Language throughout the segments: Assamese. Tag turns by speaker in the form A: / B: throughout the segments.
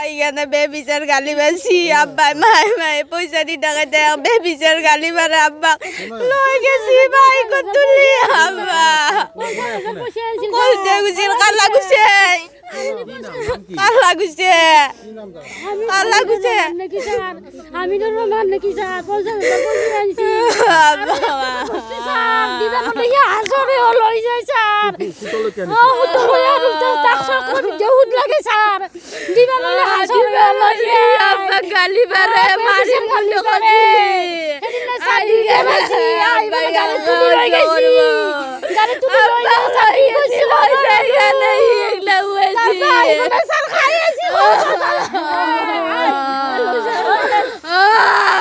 A: আইগানে বেবিচার গালি বাসি আব্বা মাই মাই পয়সা দি টাকা দেয় বেবিচার গালি মারে আব্বা লই গেছি ভাই কতুলি আব্বা কল দেগুছিল কালা গুছে কালা গুছে কালা গুছে
B: আমি তো মান নাকি স্যার পয়সা আনছি
A: আব্বা
B: স্যার দিদা বলে আসরে লই যায় স্যার তো আর টাকা করে বহুত লাগে স্যার দিবা বলে আসরে লই যায়
A: আব্বা গালি মারে মারি মনে করে
B: আইগে বাসি আইবা গাড়ি তুলি লই গেছি গাড়ি তুলি লই গেছি
A: লই যায় না এগলা হইছি
B: আইবা স্যার খাইছি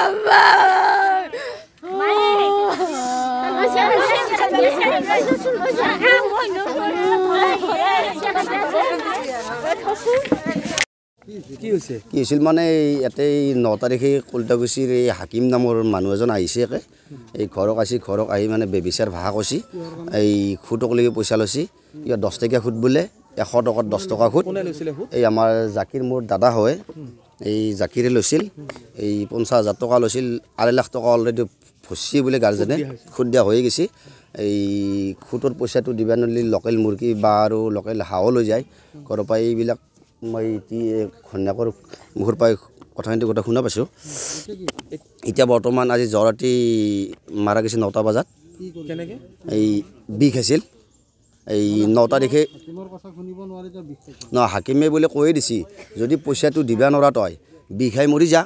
A: আব্বা
C: কি হৈছিল মানে ইয়াতে 9 তাৰিখে কলটাগুচিৰ এই হাকিম নামৰ মানুহ এজন আহিছে এই ঘৰক আহি মানে বেবিচাৰ ভাষা কৈছি এই খুটকলৈকে পইচা লৈছি ইয়া 10 টকা খুট বোলে 100 টকাত 10 টকা খুট এই আমাৰ জাকিৰ মোৰ দাদা হয় এই জাকিৰে লৈছিল এই 50,000 টকা লৈছিল 2 লাখ টকা অলৰেডি ফচি বোলে গাৰ্জেনে খুট দিয়া হৈ গৈছে এই খুটৰ পইচাটো দিবা নলি লোকেল মুৰ্গী বা আৰু লোকেল হাঁহ লৈ যায় ঘৰৰ পৰা এইবিলাক মই খন্যাকৰ মুখৰ পাই কথাখিনি কথা শুনা পাইছোঁ এতিয়া বৰ্তমান আজি জৰাতি মাৰা গৈছে 9টা বজাত এই বিষ আছিল এই 9 তাৰিখে হাকিমে বোলে কৈ দিছি যদি পইচাটো দিবা নৰা তই বিষাই মৰি যা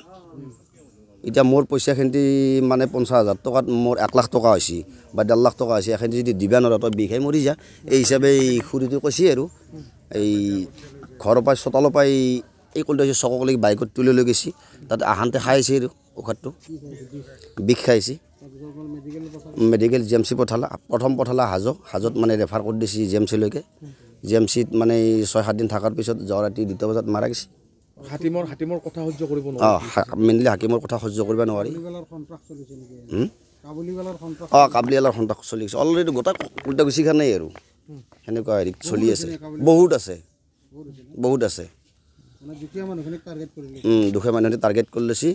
C: এতিয়া মোৰ পইচাখিনি মানে 50,000 টকাত মোৰ 1 লাখ টকা হৈছে বা 1.5 লাখ টকা হৈছে এখিনি যদি দিবা নৰা তই বিষাই মৰি যা এই হিচাপে খুৰীটো কৈছে আৰু এই ঘৰৰ পৰা চোতালৰ পৰা এই কলটাগুচি চকলৈকে বাইকত তুলি লৈ গৈছে তাত আহান্তে খাইছে আৰু ঔষধটো বিষ খাইছে মেডিকেল জিএমচি প্ৰথম পঠালা হাজত মানে ৰেফাৰ কৰি দিছে জিএমচিলৈকে জিএমচিত মানে 6-7 দিন থকাৰ পিছত জৰাতি 2টা বজাত মাৰা গৈছে
D: হাকিমৰ কথা সহ্য কৰিব নোৱাৰি
C: মেইনলি হাকিমৰ কথা সহ্য কৰিব নোৱাৰি কাবুলিৱালাৰ সন্ত্ৰাস চলি আছে অলৰেডি গোটেই কলটাগুচিখনেই আৰু সেনেকুৱা হেৰি চলি আছে বহুত আছে দুখীয়া মানুহখিনি টাৰ্গেট কৰি লৈছে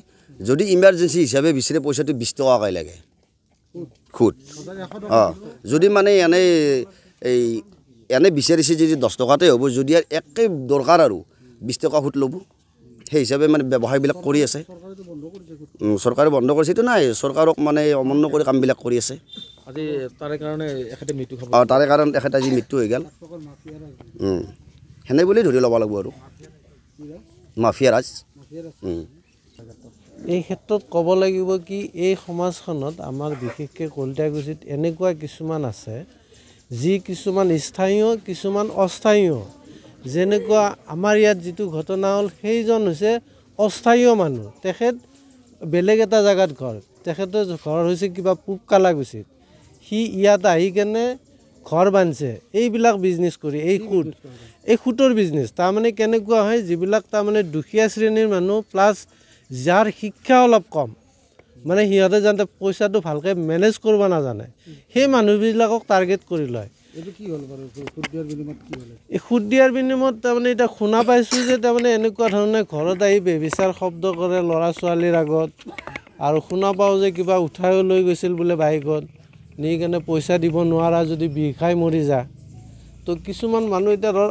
C: যদি ইমাৰ্জেঞ্চি হিচাপে বিচাৰে পইচাটো 20 টকাকৈ লাগে খুট যদি মানে এনে বিচাৰিছে যদি 10 টকাতে হ'ব যদি আৰু একে দৰকাৰ আৰু 20 টকা খুট ল'ব সেই হিচাপে মানে ব্যৱসায়বিলাক কৰি আছে চৰকাৰে বন্ধ কৰিছে এইটো নাই চৰকাৰক মানে অমান্য কৰি কামবিলাক কৰি আছে
D: আজি তাৰে কাৰণে এখেতে মৃত্যু খাব
C: তাৰে কাৰণে এখেতে আজি মৃত্যু হৈ গ'ল সেনে বুলি ধৰি ল'ব লাগিব আৰু মাফিয়া ৰাজ
E: এই ক্ষেত্ৰত ক'ব লাগিব কি এই সমাজখনত আমাৰ বিশেষকৈ কলটাগুচিত এনেকুৱা কিছুমান আছে যি কিছুমান স্থায়ীয় কিছুমান অস্থায়ীয় যেনেকুৱা আমাৰ ইয়াত যিটো ঘটনা হ'ল সেইজন হৈছে অস্থায়ীয় মানুহ তেখেত বেলেগ এটা জেগাত ঘৰ তেখেতৰ ঘৰ হৈছে কিবা পূব কালাগুচিত সি ইয়াত আহি কেনে ঘৰ বান্ধিছে এইবিলাক বিজনেছ কৰি এই খুটৰ বিজনেছ তাৰমানে কেনেকুৱা হয় যিবিলাক তাৰমানে দুখীয়া শ্ৰেণীৰ মানুহ প্লাছ যাৰ শিক্ষা অলপ কম মানে সিহঁতে যাতে পইচাটো ভালকৈ মেনেজ কৰিব নাজানে সেই মানুহবিলাকক টাৰ্গেট কৰি লয় এই সুদ দিয়াৰ বিনিময়ত তাৰমানে এতিয়া শুনা পাইছোঁ যে তাৰমানে এনেকুৱা ধৰণে ঘৰত আহি বেবিচাৰ শব্দ কৰে ল'ৰা ছোৱালীৰ আগত আৰু শুনা পাওঁ যে কিবা উঠাইও লৈ গৈছিল বোলে বাইকত নি কেনে পইচা দিব নোৱাৰা যদি বিষাই মৰি যা তো কিছুমান মানুহ এতিয়া ধৰ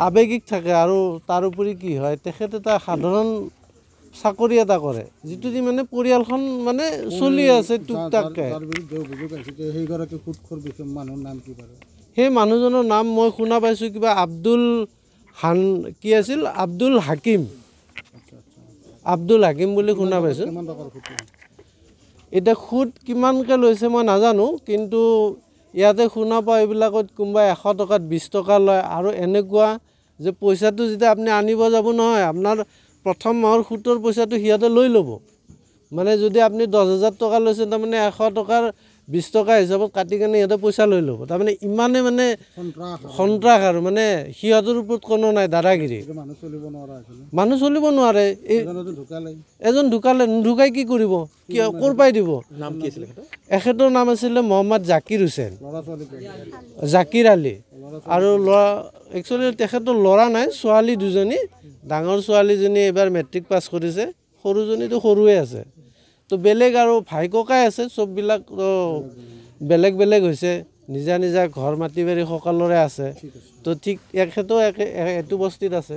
E: আৱেগিক থাকে আৰু তাৰোপৰি কি হয় তেখেত এটা সাধাৰণ চাকৰি এটা কৰে যিটো দি মানে পৰিয়ালখন মানে চলি আছে টুকটাককৈ সেই মানুহজনৰ নাম মই শুনা পাইছোঁ কিবা আব্দুল হাকিম বুলি শুনা পাইছোঁ এতিয়া খুদ কিমানকৈ লৈছে মই নাজানো কিন্তু ইয়াতে শুনা পাওঁ এইবিলাকত কোনোবাই 100 টকাত 20 টকা লয় আৰু এনেকুৱা যে পইচাটো যেতিয়া আপুনি আনিব যাব নহয় আপোনাৰ প্ৰথম মাহৰ খুটৰ পইচাটো সিহঁতে লৈ ল'ব মানে যদি আপুনি 10,000 টকা লৈছে তাৰমানে 100 টকাৰ 20 টকা হিচাপত কাটি কেনে সিহঁতে পইচা লৈ ল'ব তাৰমানে ইমানে মানে সন্ত্ৰাস আৰু মানে সিহঁতৰ ওপৰত কোনো নাই দাদাগিৰি মানুহ চলিব নোৱাৰে এজন ঢুকালে নুঢুকাই কি কৰিব ক'ৰ পাই দিব এখেতৰ নাম আছিলে মহম্মদ জাকিৰ হুছেইন জাকিৰ আলী আৰু ল'ৰা একচুৱেলি তেখেতৰ ল'ৰা নাই ছোৱালী দুজনী ডাঙৰ ছোৱালীজনী এইবাৰ মেট্ৰিক পাছ কৰিছে সৰুজনীতো সৰুৱে আছে তো বেলেগ আৰু ভাই ককাই আছে চববিলাক বেলেগ বেলেগ হৈছে নিজা নিজা ঘৰ মাটি বাৰী সকলোৰে আছে তো ঠিক এখেতো এইটো বস্তিত আছে